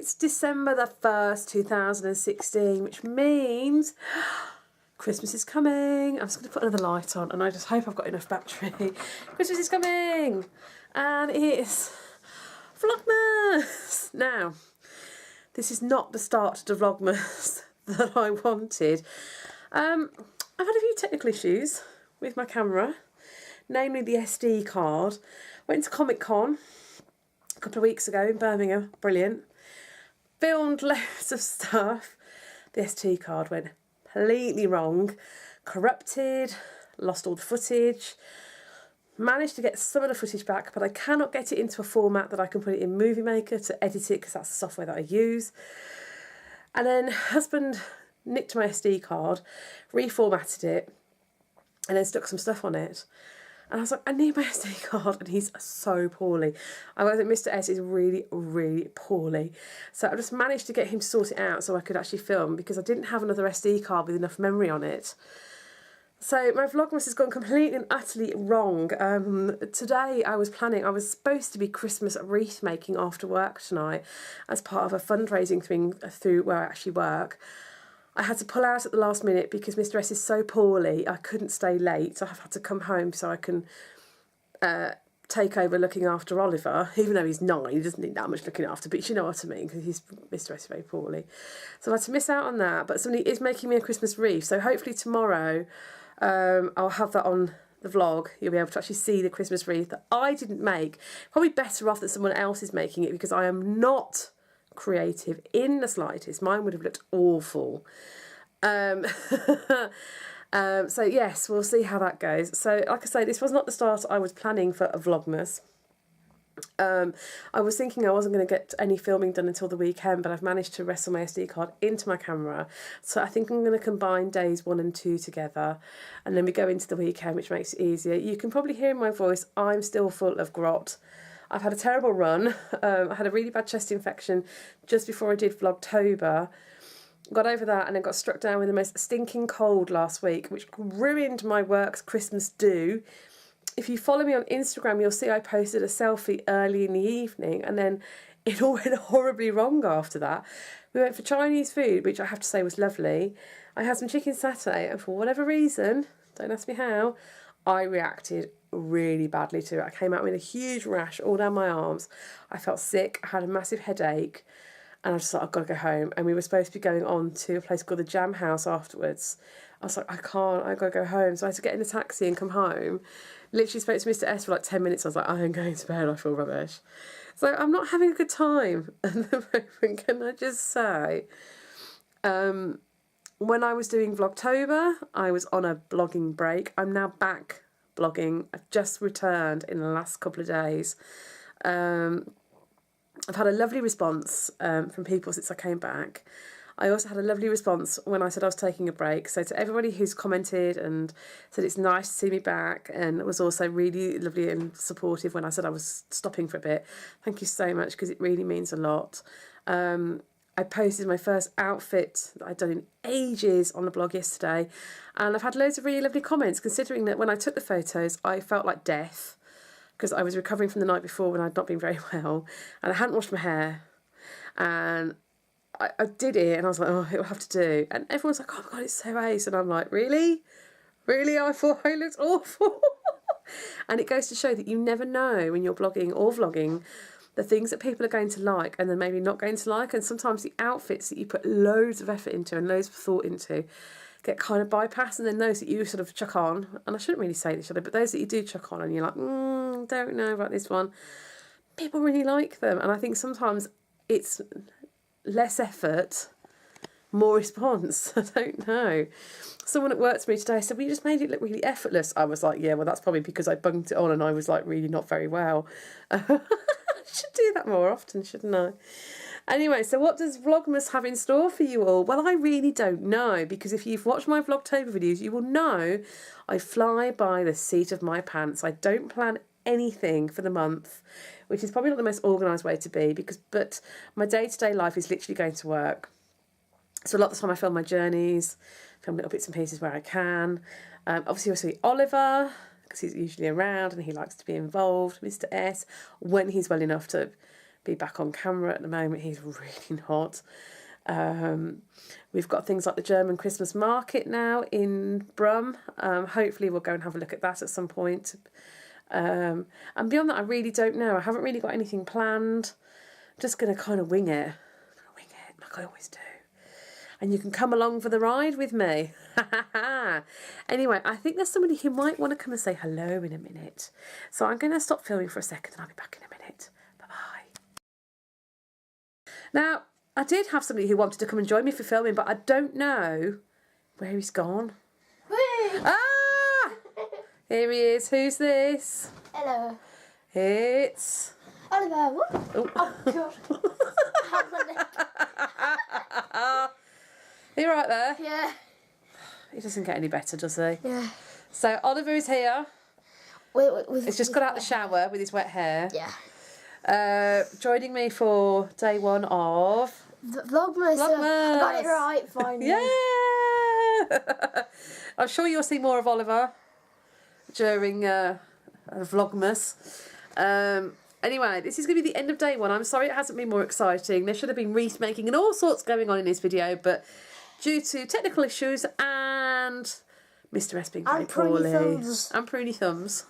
It's December the 1st, 2016, which means Christmas is coming. I'm just going to put another light on, and I just hope I've got enough battery. Christmas is coming, and it is Vlogmas. Now, this is not the start to Vlogmas that I wanted. I've had a few technical issues with my camera, namely the SD card. Went to Comic Con a couple of weeks ago in Birmingham, brilliant. Filmed loads of stuff. The SD card went completely wrong, corrupted, lost all the footage. Managed to get some of the footage back, but I cannot get it into a format that I can put it in Movie Maker to edit it, because that's the software that I use. And then husband nicked my SD card, reformatted it, and then stuck some stuff on it. And I was like, I need my SD card, and he's so poorly. I think Mr. S is really, really poorly. So I just managed to get him to sort it out so I could actually film, because I didn't have another SD card with enough memory on it. So my Vlogmas has gone completely and utterly wrong. Today I was supposed to be Christmas wreath making after work tonight as part of a fundraising thing through where I actually work. I had to pull out at the last minute because Mr. S is so poorly, I couldn't stay late, so I've had to come home so I can take over looking after Oliver, even though he's 9, he doesn't need that much looking after, but you know what I mean, because Mr. S is very poorly. So I had to miss out on that, but somebody is making me a Christmas wreath, so hopefully tomorrow I'll have that on the vlog. You'll be able to actually see the Christmas wreath that I didn't make. Probably better off that someone else is making it, because I am not creative in the slightest. Mine would have looked awful. So yes, we'll see how that goes. So like I say, this was not the start I was planning for a Vlogmas. I was thinking I wasn't going to get any filming done until the weekend, but I've managed to wrestle my SD card into my camera. So I think I'm going to combine days 1 and 2 together, and then we go into the weekend, which makes it easier. You can probably hear in my voice, I'm still full of grot. I've had a terrible run. I had a really bad chest infection just before I did Vlogtober. Got over that and then got struck down with the most stinking cold last week, which ruined my work's Christmas do. If you follow me on Instagram, you'll see I posted a selfie early in the evening, and then it all went horribly wrong after that. We went for Chinese food, which I have to say was lovely. I had some chicken satay, and for whatever reason, don't ask me how, I reacted really badly to it. I came out with a huge rash all down my arms. I felt sick, I had a massive headache, and I just thought, I've got to go home. And we were supposed to be going on to a place called the Jam House afterwards. I was like, I can't, I've got to go home. So I had to get in a taxi and come home. Literally spoke to Mr. S for like 10 minutes. I was like, I'm going to bed, I feel rubbish. So I'm not having a good time at the moment, can I just say. When I was doing Vlogtober, I was on a blogging break. I'm now back blogging. I've just returned in the last couple of days. I've had a lovely response from people since I came back. I also had a lovely response when I said I was taking a break. So to everybody who's commented and said it's nice to see me back, and it was also really lovely and supportive when I said I was stopping for a bit. Thank you so much, because it really means a lot. I posted my first outfit that I'd done in ages on the blog yesterday, and I've had loads of really lovely comments, considering that when I took the photos I felt like death, because I was recovering from the night before when I'd not been very well, and I hadn't washed my hair, and I did it, and I was like, oh, it'll have to do. And everyone's like, oh my God, it's so ace. And I'm like, really? Really? I thought I looked awful. And it goes to show that you never know when you're blogging or vlogging the things that people are going to like and then maybe not going to like. And sometimes the outfits that you put loads of effort into and loads of thought into get kind of bypassed, and then those that you sort of chuck on, and I shouldn't really say this, should I? But those that you do chuck on and you're like, don't know about this one, people really like them. And I think sometimes it's less effort, more response. I don't know. Someone at work to me today said, well, you just made it look really effortless. I was like, yeah, well, that's probably because I bunked it on and I was like really not very well. I should do that more often, shouldn't I? Anyway, so what does Vlogmas have in store for you all? Well, I really don't know, because if you've watched my Vlogtober videos, you will know I fly by the seat of my pants. I don't plan anything for the month, which is probably not the most organised way to be, but my day-to-day life is literally going to work. So a lot of the time I film my journeys, film little bits and pieces where I can. Obviously I see Oliver, because he's usually around and he likes to be involved, Mr. S, when he's well enough to be back on camera at the moment. He's really not. We've got things like the German Christmas market now in Brum. Hopefully we'll go and have a look at that at some point. And beyond that, I really don't know. I haven't really got anything planned. I'm just going to kind of wing it. Like I always do. And you can come along for the ride with me. Anyway, I think there's somebody who might want to come and say hello in a minute. So I'm going to stop filming for a second and I'll be back in a minute. Bye-bye. Now, I did have somebody who wanted to come and join me for filming, but I don't know where he's gone. Ah! Here he is. Who's this? Hello. It's... Oliver. What? Oh, God. Are you right there? Yeah. He doesn't get any better, does he? Yeah. So Oliver is here. He's just got out the shower with his wet hair. Yeah. Joining me for day one of... Vlogmas. I got it right, finally. Yeah! I'm sure you'll see more of Oliver during Vlogmas. Anyway, this is going to be the end of day one. I'm sorry it hasn't been more exciting. There should have been wreath making and all sorts going on in this video, but due to technical issues and Mr. S being very poorly and pruny thumbs,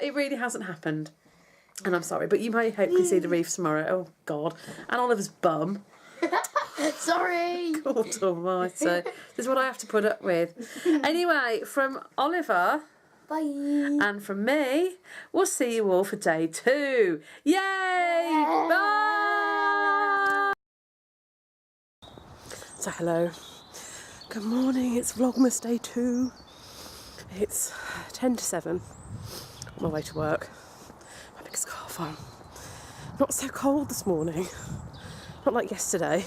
it really hasn't happened. And I'm sorry, but you may hopefully see the wreath tomorrow. Oh, God. And Oliver's bum. Sorry. God almighty. This is what I have to put up with. Anyway, from Oliver... Bye. And from me, we'll see you all for day two. Yay! Yeah. Bye! So hello. Good morning, it's Vlogmas day 2. It's 10 to 7. On my way to work. My big scarf on. Not so cold this morning. Not like yesterday.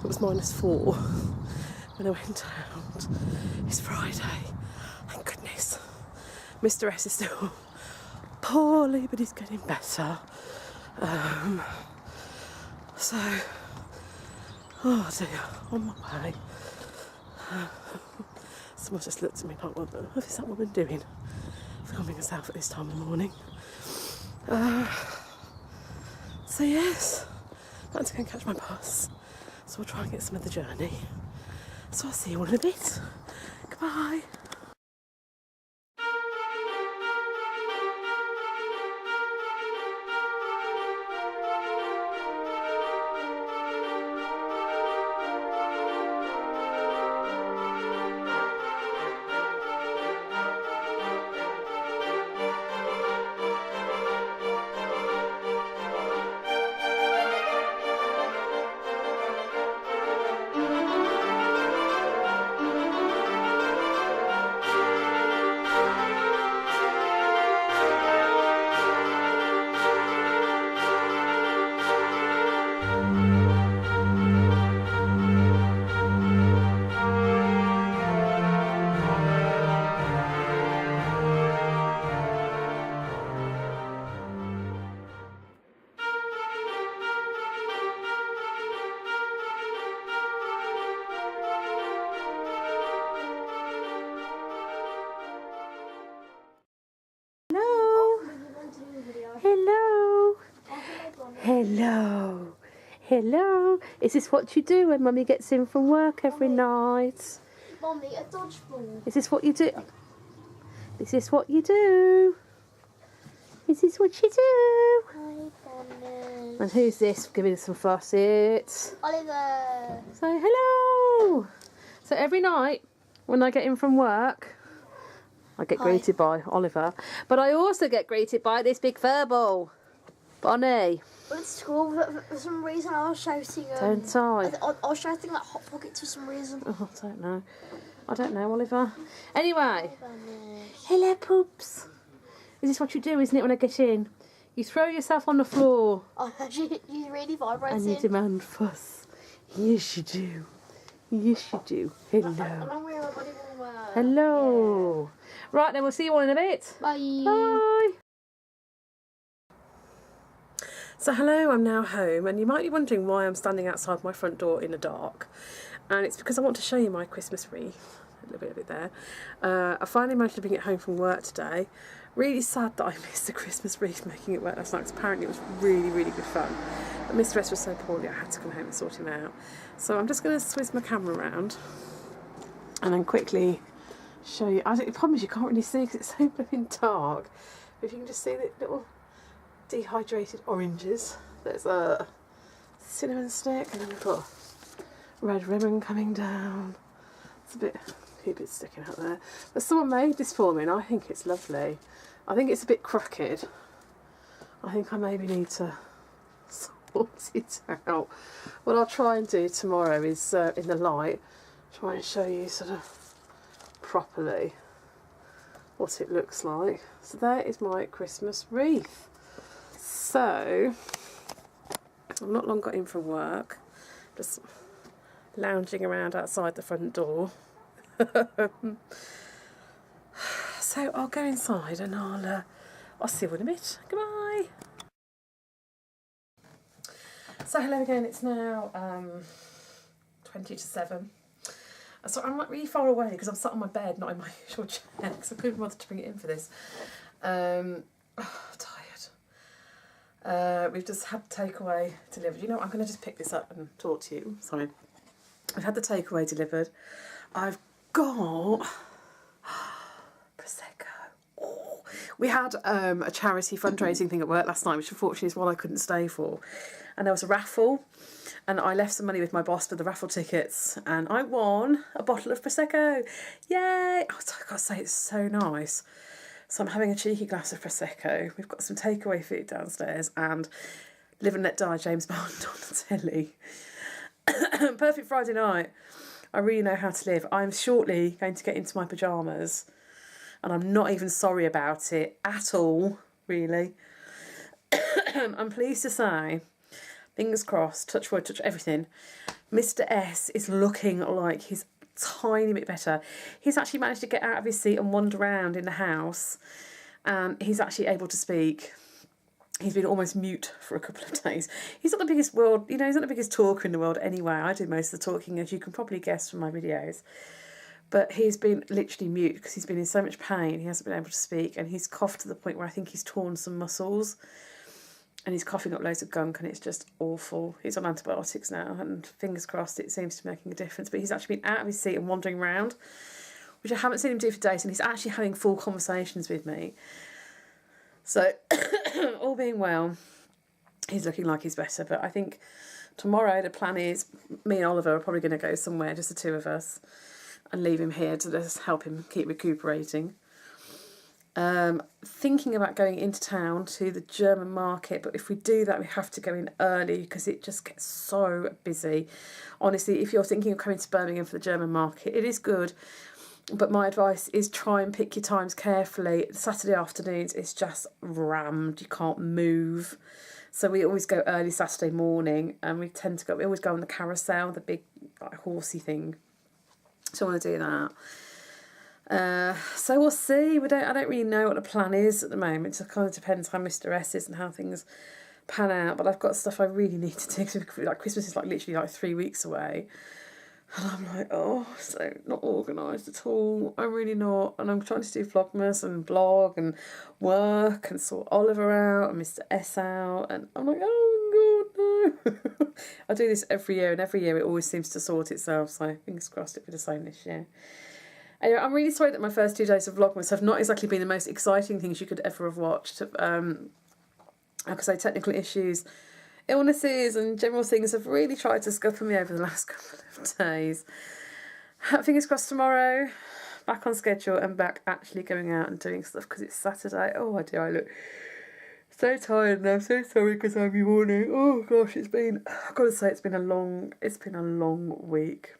It was -4 when I went out. It's Friday. Thank goodness. Mr. S is still poorly, but he's getting better. So, oh dear, on my way. Someone just looked at me like, what is that woman doing? Filming herself at this time of the morning. So yes, I'm about to go and catch my bus. So we'll try and get some of the journey. So I'll see you all in a bit. Goodbye. Hello. Hello. Is this what you do when Mummy gets in from work every night? Mummy, a dodgeball. Is this what you do? Is this what you do? Is this what you do? Hi, Bonnie. And who's this giving us some fussets? Oliver. Say hello. So every night when I get in from work, I get greeted by Oliver, but I also get greeted by this big fur ball, Bonnie. At school, for some reason, I was shouting. Don't I? I was shouting like Hot Pockets for some reason. Oh, I don't know. I don't know, Oliver. Anyway. Hello, poops. Is this what you do, isn't it, when I get in? You throw yourself on the floor. Oh, you really vibrating. And you demand fuss. Yes, you do. Yes, you do. Hello. Hello. Right, then we'll see you all in a bit. Bye. Bye. So hello, I'm now home, and you might be wondering why I'm standing outside my front door in the dark, and it's because I want to show you my Christmas wreath, a little bit of it there. I finally managed to bring it home from work today, Really sad that I missed the Christmas wreath making it work last night, because apparently it was really, really good fun. But Mr. S was so poorly I had to come home and sort him out. So I'm just going to swizz my camera around and then quickly show you. The problem is you can't really see because it's so flipping dark. But if you can just see the little dehydrated oranges. There's a cinnamon stick, and then we've got red ribbon coming down. It's a few bits sticking out there. But someone made this for me and I think it's lovely. I think it's a bit crooked. I think I maybe need to sort it out. What I'll try and do tomorrow is, in the light, try and show you sort of properly what it looks like. So there is my Christmas wreath. So, I've not long got in from work, just lounging around outside the front door. So I'll go inside and I'll see you in a bit. Goodbye. So hello again, it's now 20 to 7. So I'm like really far away because I'm sat on my bed, not in my usual chair, because I couldn't bother to bring it in for this. Tired. We've just had takeaway delivered. You know what, I'm going to just pick this up and talk to you. Sorry. I've had the takeaway delivered. I've got Prosecco. Oh. We had a charity fundraising thing at work last night, which unfortunately is one I couldn't stay for. And there was a raffle, and I left some money with my boss for the raffle tickets, and I won a bottle of Prosecco. Yay! Oh, I've got to say, it's so nice. So I'm having a cheeky glass of Prosecco. We've got some takeaway food downstairs, and Live and Let Die James Bond on the telly. Perfect Friday night. I really know how to live. I'm shortly going to get into my pyjamas, and I'm not even sorry about it at all, really. I'm pleased to say, fingers crossed, touch wood, touch everything, Mr. S is looking like he's a tiny bit better. He's actually managed to get out of his seat and wander around in the house, and he's actually able to speak. He's been almost mute for a couple of days. He's not the biggest he's not the biggest talker in the world anyway. I do most of the talking, as you can probably guess from my videos. But he's been literally mute because he's been in so much pain. He hasn't been able to speak, and he's coughed to the point where I think he's torn some muscles. And he's coughing up loads of gunk, and it's just awful. He's on antibiotics now, and fingers crossed it seems to be making a difference. But he's actually been out of his seat and wandering around, which I haven't seen him do for days, and he's actually having full conversations with me. So, all being well, he's looking like he's better. But I think tomorrow the plan is me and Oliver are probably going to go somewhere, just the two of us, and leave him here to just help him keep recuperating. Thinking about going into town to the German market, but if we do that we have to go in early because it just gets so busy. Honestly, if you're thinking of coming to Birmingham for the German market, it is good, but my advice is try and pick your times carefully. Saturday afternoons is just rammed, you can't move, so we always go early Saturday morning, and we always go on the carousel, the big horsey thing, so I want to do that. So we'll see. I don't really know what the plan is at the moment. It kind of depends how Mr. S is and how things pan out. But I've got stuff I really need to do. Like Christmas is literally 3 weeks away, and I'm like, oh, so not organised at all. I'm really not. And I'm trying to do Vlogmas and blog and work and sort Oliver out and Mr. S out, and I'm like, oh God, no. I do this every year, and every year it always seems to sort itself. So fingers crossed it'll be the same this year. Anyway, I'm really sorry that my first 2 days of Vlogmas have not exactly been the most exciting things you could ever have watched. Like I say, technical issues, illnesses and general things have really tried to scupper me over the last couple of days. Fingers crossed tomorrow, back on schedule and back actually going out and doing stuff because it's Saturday. Oh dear, I look so tired and I'm so sorry because I'm yawning. Oh gosh, I've got to say it's been a long week.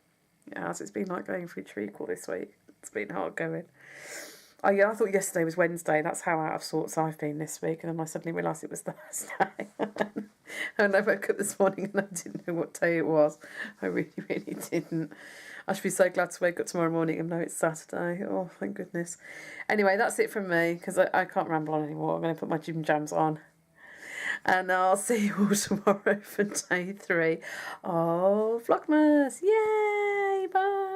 It has. It's been like going through treacle this week. It's been hard going. Oh yeah, I thought yesterday was Wednesday. That's how out of sorts I've been this week. And then I suddenly realised it was Thursday. And I woke up this morning and I didn't know what day it was. I really, really didn't. I should be so glad to wake up tomorrow morning and know it's Saturday. Oh, thank goodness. Anyway, that's it from me because I can't ramble on anymore. I'm going to put my gym jams on. And I'll see you all tomorrow for day 3 of Vlogmas. Yay! Bye!